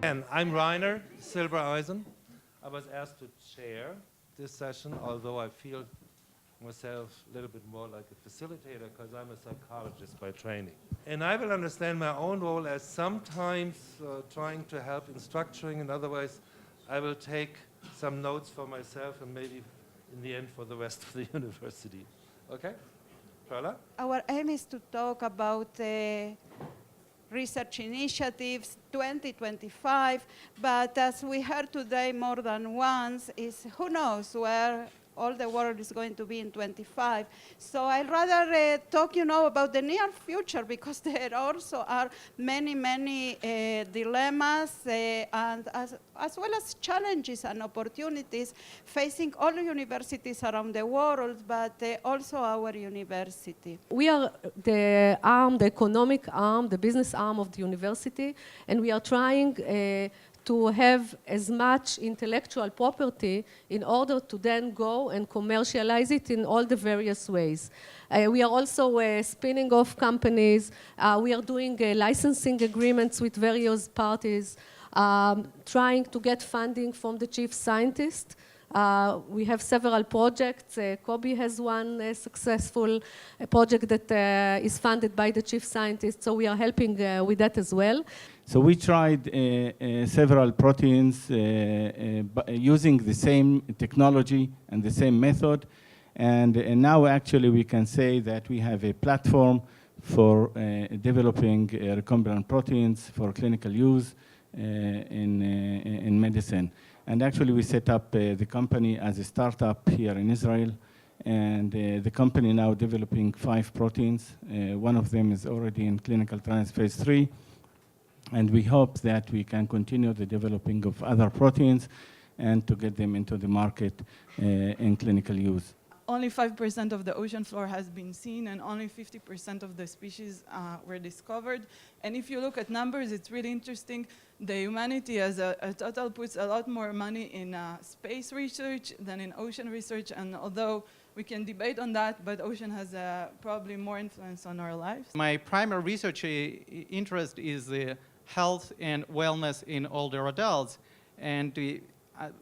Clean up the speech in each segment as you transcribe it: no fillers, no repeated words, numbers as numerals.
10. I'm Rainer Silbereisen. I was asked to chair this session, although I feel myself a little bit more like a facilitator because I'm a psychologist by training. And I will understand my own role as sometimes trying to help in structuring, and otherwise I will take some notes for myself and maybe in the end for the rest of the university. Okay? Perla? Our aim is to talk about research initiatives 2025, but as we heard today more than once, is who knows where all the world is going to be in 25. So I'd rather talk, about the near future, because there also are many, many dilemmas and as well as challenges and opportunities facing all universities around the world, but also our university. We are the arm, the economic arm, the business arm of the university, and we are trying to have as much intellectual property in order to then go and commercialize it in all the various ways. We are also spinning off companies. We are doing licensing agreements with various parties, trying to get funding from the chief scientist. We have several projects. Kobe has one successful project that is funded by the chief scientist, so we are helping with that as well. So we tried several proteins using the same technology and the same method, and now actually we can say that we have a platform for developing recombinant proteins for clinical use in medicine. And actually we set up the company as a startup here in Israel, and the company now developing 5 proteins. One of them is already in clinical trials phase 3. And we hope that we can continue the developing of other proteins and to get them into the market in clinical use. Only 5% of the ocean floor has been seen, and only 50% of the species were discovered. And if you look at numbers, it's really interesting. The humanity as a total puts a lot more money in space research than in ocean research. And although we can debate on that, but ocean has probably more influence on our lives. My primary research interest is health and wellness in older adults. And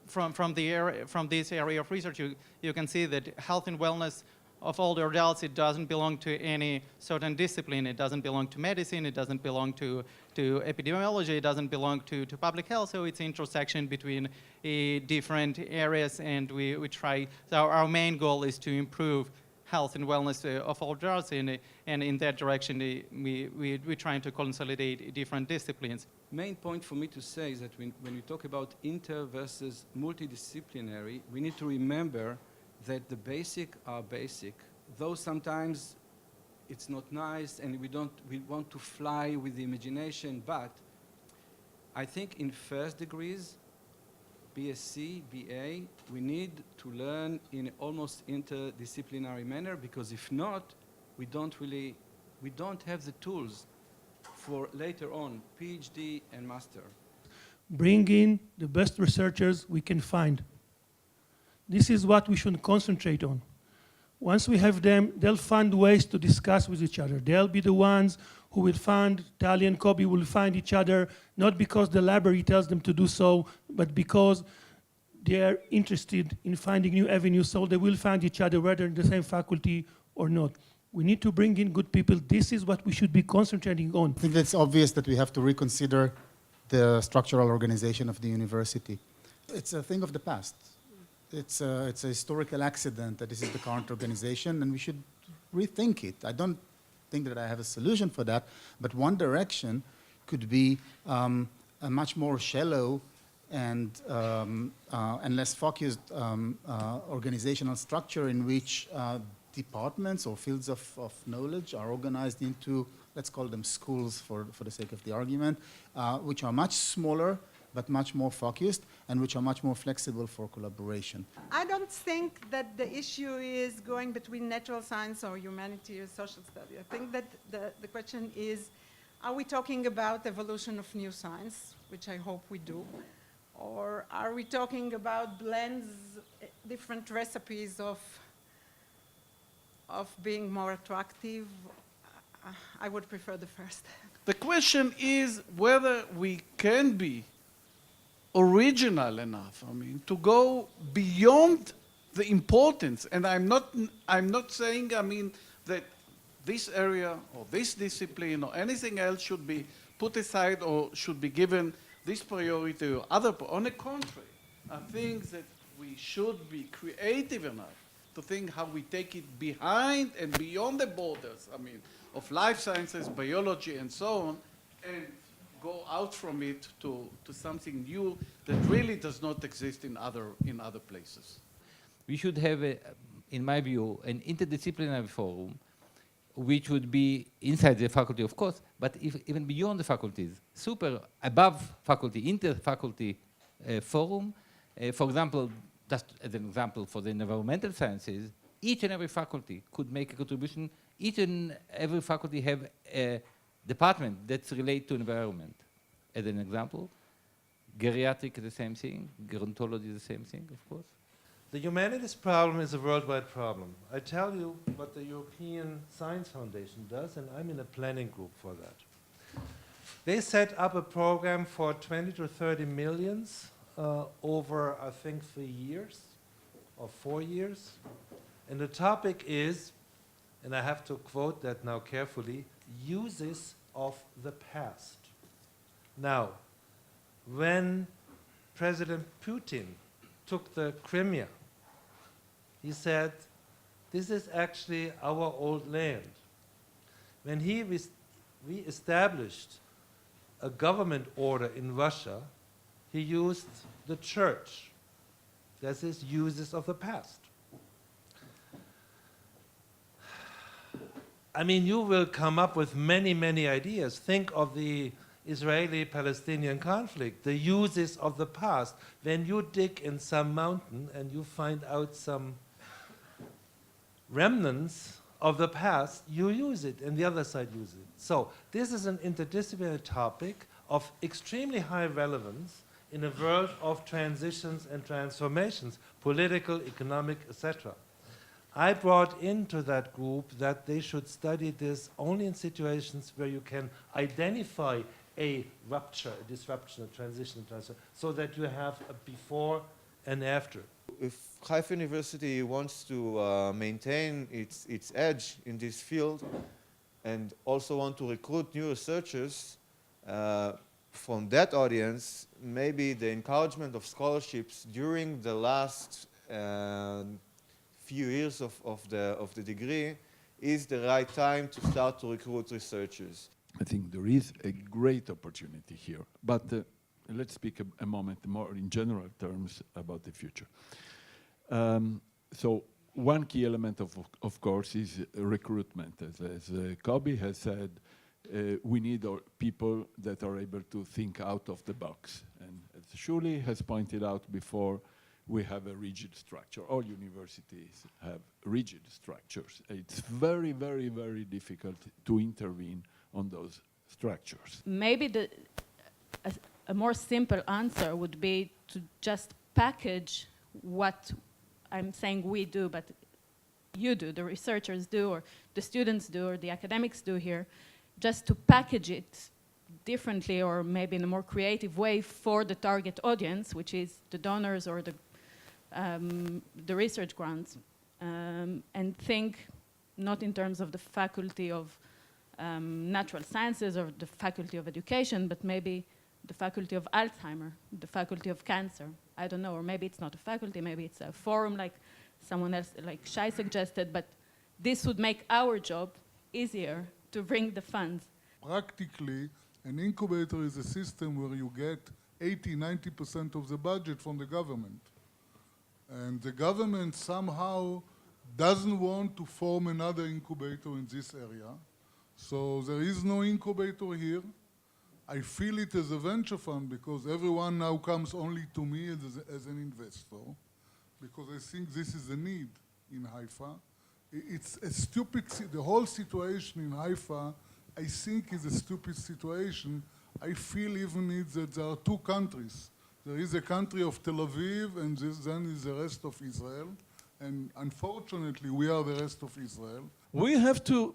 from this area of research, you can see that health and wellness of older adults, it doesn't belong to any certain discipline. It doesn't belong to medicine. It doesn't belong to epidemiology. It doesn't belong to public health. So it's intersection between different areas, and we try. So our main goal is to improve health and wellness of older adults, and in that direction, we're trying to consolidate different disciplines. Main point for me to say is that when we talk about inter versus multidisciplinary, we need to remember that the basic are basic, though sometimes it's not nice and we want to fly with the imagination, but I think in first degrees, BSc, BA, we need to learn in almost interdisciplinary manner, because if not, we don't have the tools for later on PhD and master. Bring in the best researchers we can find. This is what we should concentrate on. Once we have them, they'll find ways to discuss with each other. They'll be the ones who will find, Tali and Kobe will find each other, not because the library tells them to do so, but because they're interested in finding new avenues, so they will find each other, whether in the same faculty or not. We need to bring in good people. This is what we should be concentrating on. I think it's obvious that we have to reconsider the structural organization of the university. It's a thing of the past. It's a historical accident that this is the current organization, and we should rethink it. I don't think that I have a solution for that, but one direction could be a much more shallow and less focused organizational structure in which departments or fields of knowledge are organized into, let's call them schools for the sake of the argument, which are much smaller but much more focused, and which are much more flexible for collaboration. I don't think that the issue is going between natural science or humanity or social study. I think that the question is, are we talking about evolution of new science, which I hope we do, or are we talking about blends, different recipes of being more attractive? I would prefer the first. The question is whether we can be original enough, I mean, to go beyond the importance. And I'm not saying, I mean, that this area or this discipline or anything else should be put aside or should be given this priority or other. On the contrary, I think that we should be creative enough to think how we take it behind and beyond the borders, I mean, of life sciences, biology, and so on, and go out from it to something new that really does not exist in other places. We should have, in my view, an interdisciplinary forum which would be inside the faculty, of course, but even beyond the faculties, super above faculty, inter-faculty forum. For example, just as an example for the environmental sciences, each and every faculty could make a contribution. Each and every faculty have a department that's related to environment. As an example, geriatric is the same thing, gerontology is the same thing, of course. The humanities problem is a worldwide problem. I tell you what the European Science Foundation does, and I'm in a planning group for that. They set up a program for 20 to 30 millions over, I think, 3 years or 4 years. And the topic is, and I have to quote that now carefully, uses of the past. Now, when President Putin took the Crimea, he said, this is actually our old land. When he re-established a government order in Russia, he used the church. That is uses of the past. I mean, you will come up with many, many ideas. Think of the Israeli-Palestinian conflict, the uses of the past. When you dig in some mountain and you find out some remnants of the past, you use it, and the other side uses it. So this is an interdisciplinary topic of extremely high relevance in a world of transitions and transformations, political, economic, etc. I brought into that group that they should study this only in situations where you can identify a rupture, a disruption, a transition, so that you have a before and after. If Haifa University wants to maintain its edge in this field and also want to recruit new researchers, from that audience, maybe the encouragement of scholarships during the last few years of the degree is the right time to start to recruit researchers. I think there is a great opportunity here, but let's speak a moment more in general terms about the future. So one key element, of course, is recruitment. As Kobe has said, we need people that are able to think out of the box. And as Shuli has pointed out before, we have a rigid structure. All universities have rigid structures. It's very, very, very difficult to intervene on those structures. Maybe a more simple answer would be to just package what I'm saying we do, but you do, the researchers do, or the students do, or the academics do here, just to package it differently or maybe in a more creative way for the target audience, which is the donors or the research grants, and think not in terms of the faculty of natural sciences or the faculty of education, but maybe the faculty of Alzheimer, the faculty of cancer. I don't know, or maybe it's not a faculty, maybe it's a forum like someone else, like Shai suggested, but this would make our job easier to bring the funds. Practically, an incubator is a system where you get 80–90% of the budget from the government. And the government somehow doesn't want to form another incubator in this area. So there is no incubator here. I feel it as a venture fund because everyone now comes only to me as an investor, because I think this is a need in Haifa. It's a stupid, the whole situation in Haifa, I think, is a stupid situation. I feel even that there are two countries. There is a country of Tel Aviv, and then is the rest of Israel. And unfortunately, we are the rest of Israel. We have to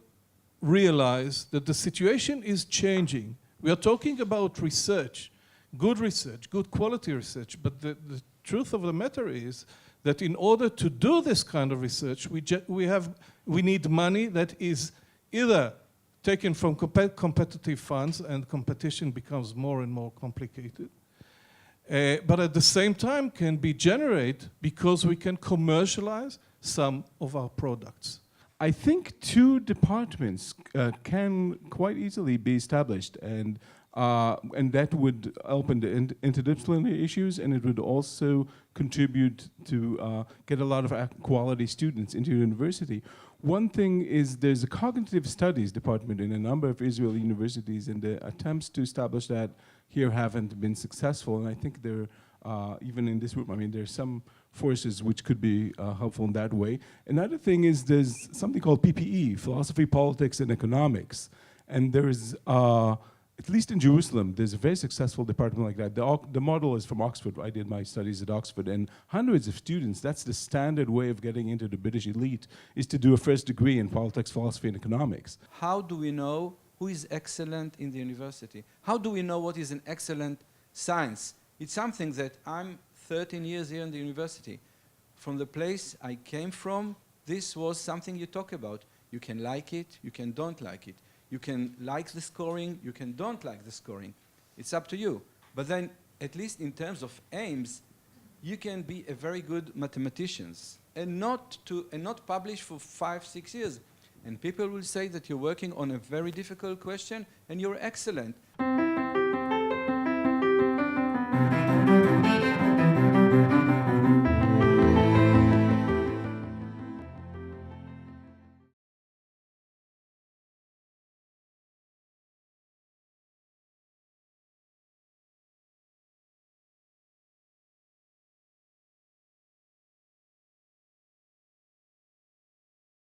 realize that the situation is changing. We are talking about research. good research, good quality research. But the truth of the matter is that in order to do this kind of research, we need money that is either taken from competitive funds, and competition becomes more and more complicated, but at the same time can be generated because we can commercialize some of our products. I think two departments can quite easily be established, and that would open the interdisciplinary issues, and it would also contribute to get a lot of quality students into university. One thing is there's a cognitive studies department in a number of Israeli universities, and the attempts to establish that here haven't been successful, and I think there, even in this room, I mean, there's some forces which could be helpful in that way. Another thing is there's something called PPE, Philosophy, Politics, and Economics, and there is, at least in Jerusalem, there's a very successful department like that. The model is from Oxford. I did my studies at Oxford, and hundreds of students, that's the standard way of getting into the British elite, is to do a first degree in politics, philosophy, and economics. How do we know who is excellent in the university? How do we know what is an excellent science? It's something that I'm 13 years here in the university. From the place I came from, this was something you talk about. You can like it, you can don't like it. You can like the scoring, you can don't like the scoring. It's up to you. But then, at least in terms of aims, you can be a very good mathematician and not publish for 5-6 years. And people will say that you're working on a very difficult question and you're excellent.